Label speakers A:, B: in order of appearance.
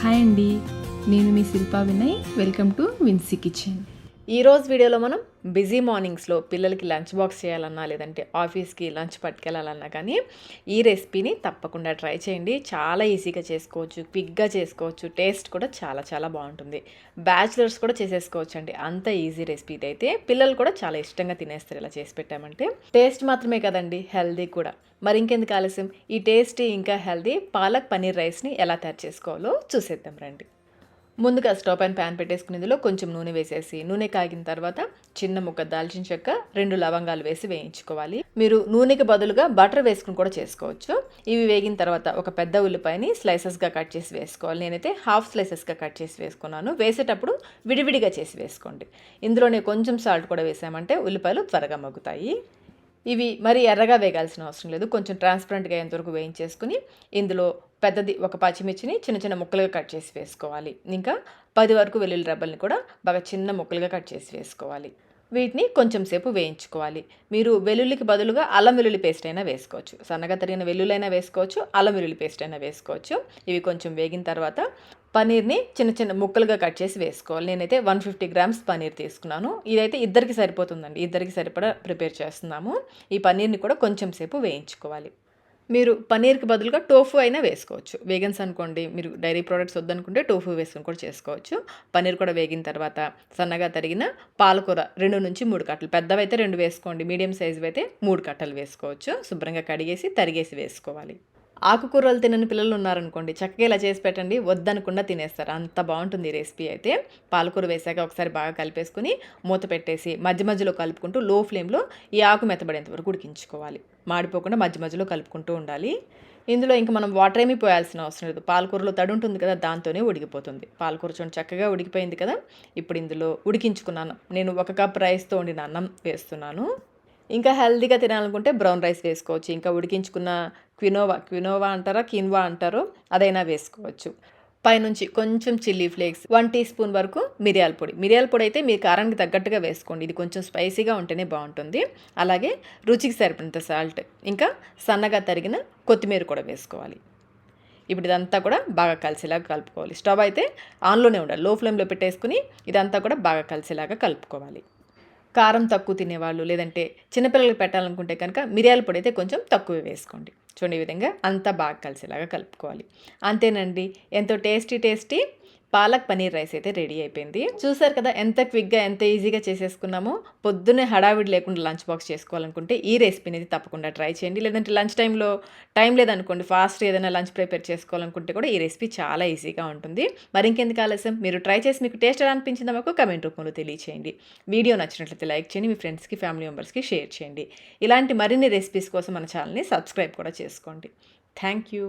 A: Hi అండి, నేను మీ Shilpa Vinay. Welcome to Vinci kitchen.
B: ఈరోజు వీడియోలో మనం బిజీ మార్నింగ్స్లో పిల్లలకి లంచ్ బాక్స్ చేయాలన్నా లేదంటే ఆఫీస్కి లంచ్ పట్టుకెళ్ళాలన్నా కానీ ఈ రెసిపీని తప్పకుండా ట్రై చేయండి. చాలా ఈజీగా చేసుకోవచ్చు, క్విక్గా చేసుకోవచ్చు, టేస్ట్ కూడా చాలా చాలా బాగుంటుంది. బ్యాచిలర్స్ కూడా చేసేసుకోవచ్చు అండి, అంత ఈజీ రెసిపీ అయితే. పిల్లలు కూడా చాలా ఇష్టంగా తినేస్తారు ఇలా చేసి పెట్టామంటే. టేస్ట్ మాత్రమే కదండి, హెల్దీ కూడా. మరి ఇంకెందుకు ఆలస్యం, ఈ టేస్టీ ఇంకా హెల్దీ పాలక్ పన్నీర్ రైస్ని ఎలా తయారు చేసుకోవాలో చూసేద్దాం రండి. ముందుగా స్టవ్ పైన ప్యాన్ పెట్టేసుకుని ఇందులో కొంచెం నూనె వేసేసి, నూనె కాగిన తర్వాత చిన్న ముక్క దాల్చిన చెక్క, 2 లవంగాలు వేసి వేయించుకోవాలి. మీరు నూనెకి బదులుగా బటర్ వేసుకుని కూడా చేసుకోవచ్చు. ఇవి వేగిన తర్వాత ఒక పెద్ద ఉల్లిపాయని స్లైసెస్గా కట్ చేసి వేసుకోవాలి. నేనైతే హాఫ్ స్లైసెస్గా కట్ చేసి వేసుకున్నాను. వేసేటప్పుడు విడివిడిగా చేసి వేసుకోండి. ఇందులోనే కొంచెం సాల్ట్ కూడా వేసామంటే ఉల్లిపాయలు త్వరగా మగ్గుతాయి. ఇవి మరి ఎర్రగా వేగాల్సిన అవసరం లేదు, కొంచెం ట్రాన్స్పరెంట్గా అయ్యేంతవరకు వేయించేసుకుని ఇందులో పెద్దది ఒక పచ్చిమిర్చిని చిన్న చిన్న ముక్కలుగా కట్ చేసి వేసుకోవాలి. ఇంకా 10 వరకు వెల్లుల్లి రెబ్బల్ని కూడా బాగా చిన్న ముక్కలుగా కట్ చేసి వేసుకోవాలి. వీటిని కొంచెం సేపు వేయించుకోవాలి. మీరు వెల్లుల్లికి బదులుగా అల్లం వెల్లుల్లి పేస్ట్ అయినా వేసుకోవచ్చు. సన్నగా తరిగిన వెల్లుల్లి అయినా వేసుకోవచ్చు, అల్లం వెల్లుల్లి పేస్ట్ అయినా వేసుకోవచ్చు. ఇవి కొంచెం వేగిన తర్వాత పనీర్ని చిన్న చిన్న ముక్కలుగా కట్ చేసి వేసుకోవాలి. నేనైతే 150 గ్రామ్స్ పనీర్ తీసుకున్నాను. ఇదైతే ఇద్దరికి సరిపోతుందండి, ఇద్దరికి సరిపడా ప్రిపేర్ చేస్తున్నాము. ఈ పనీర్ని కూడా కొంచెం సేపు వేయించుకోవాలి. మీరు పనీర్కి బదులుగా టోఫు అయినా వేసుకోవచ్చు. వేగన్స్ అనుకోండి, మీరు డైరీ ప్రోడక్ట్స్ వద్దనుకుంటే టోఫు వేసుకొని కూడా చేసుకోవచ్చు. పనీర్ కూడా వేగిన తర్వాత సన్నగా తరిగిన పాలకూర 2 నుంచి 3 కట్టలు, పెద్దవైతే 2 వేసుకోండి, మీడియం సైజు అయితే 3 కట్టలు వేసుకోవచ్చు. శుభ్రంగా కడిగేసి తరిగేసి వేసుకోవాలి. ఆకుకూరలు తినని పిల్లలు ఉన్నారనుకోండి, చక్కగా ఇలా చేసి పెట్టండి, వద్దనకుండా తినేస్తారు, అంత బాగుంటుంది ఈ రెసిపీ అయితే. పాలకూర వేసాక ఒకసారి బాగా కలిపేసుకుని మూత పెట్టేసి మధ్య మధ్యలో కలుపుకుంటూ లో ఫ్లేమ్లో ఈ ఆకు మెత్తబడేంత వరకు ఉడికించుకోవాలి. మాడిపోకుండా మధ్య మధ్యలో కలుపుకుంటూ ఉండాలి. ఇందులో ఇంకా మనం వాటర్ ఏమీ పోయాల్సిన అవసరం లేదు, పాలకూరలో తడి ఉంటుంది కదా, దాంతోనే ఉడికిపోతుంది. పాలకూర చూడండి చక్కగా ఉడికిపోయింది కదా. ఇప్పుడు ఇందులో ఉడికించుకున్నాను, నేను 1 కప్ రైస్తో వండిన అన్నం వేస్తున్నాను. ఇంకా హెల్తీగా తినాలనుకుంటే బ్రౌన్ రైస్ వేసుకోవచ్చు. ఇంకా ఉడికించుకున్న క్వినోవా అంటారా, కిన్వా అంటారో, అదైనా వేసుకోవచ్చు. పైనుంచి కొంచెం చిల్లీ ఫ్లేక్స్, 1 టీ స్పూన్ వరకు మిరియాల పొడి అయితే మీరు కారానికి తగ్గట్టుగా వేసుకోండి, ఇది కొంచెం స్పైసీగా ఉంటేనే బాగుంటుంది. అలాగే రుచికి సరిపడినంత సాల్ట్, ఇంకా సన్నగా తరిగిన కొత్తిమీర కూడా వేసుకోవాలి. ఇప్పుడు ఇదంతా కూడా బాగా కలిసేలాగా కలుపుకోవాలి. స్టవ్ అయితే ఆన్లోనే ఉండాలి, లో ఫ్లేమ్లో పెట్టేసుకుని ఇదంతా కూడా బాగా కలిసేలాగా కలుపుకోవాలి. కారం తక్కువ తినేవాళ్ళు లేదంటే చిన్నపిల్లలకి పెట్టాలనుకుంటే కనుక మిరియాల పొడి అయితే కొంచెం తక్కువ వేసుకోండి. చూడండి, ఈ విధంగా అంతా బాగా కలిసేలాగా కలుపుకోవాలి. అంతేనండి, ఎంతో టేస్టీ పాలక్ పనీర్ రైస్ అయితే రెడీ అయిపోయింది. చూసారు కదా ఎంత క్విక్గా ఎంత ఈజీగా చేసేసుకున్నామో. పొద్దున్నే హడావిడి లేకుండా లంచ్ బాక్స్ చేసుకోవాలనుకుంటే ఈ రెసిపీని అయితే తప్పకుండా ట్రై చేయండి. లేదంటే లంచ్ టైంలో టైం లేదనుకోండి, ఫాస్ట్ ఏదైనా లంచ్ ప్రిపేర్ చేసుకోవాలనుకుంటే కూడా ఈ రెసిపీ చాలా ఈజీగా ఉంటుంది. మరి ఇంకెందుకు ఆలస్యం, మీరు ట్రై చేసి మీకు టేస్ట్ ఎలా అనిపించిందో మాకు కమెంట్ రూపంలో తెలియచేయండి. వీడియో నచ్చినట్లయితే లైక్ చేయండి, మీ ఫ్రెండ్స్కి ఫ్యామిలీ మెంబర్స్కి షేర్ చేయండి. ఇలాంటి మరిన్ని రెసిపీస్ కోసం మన ఛానల్ని సబ్స్క్రైబ్ కూడా చేసుకోండి. Thank you.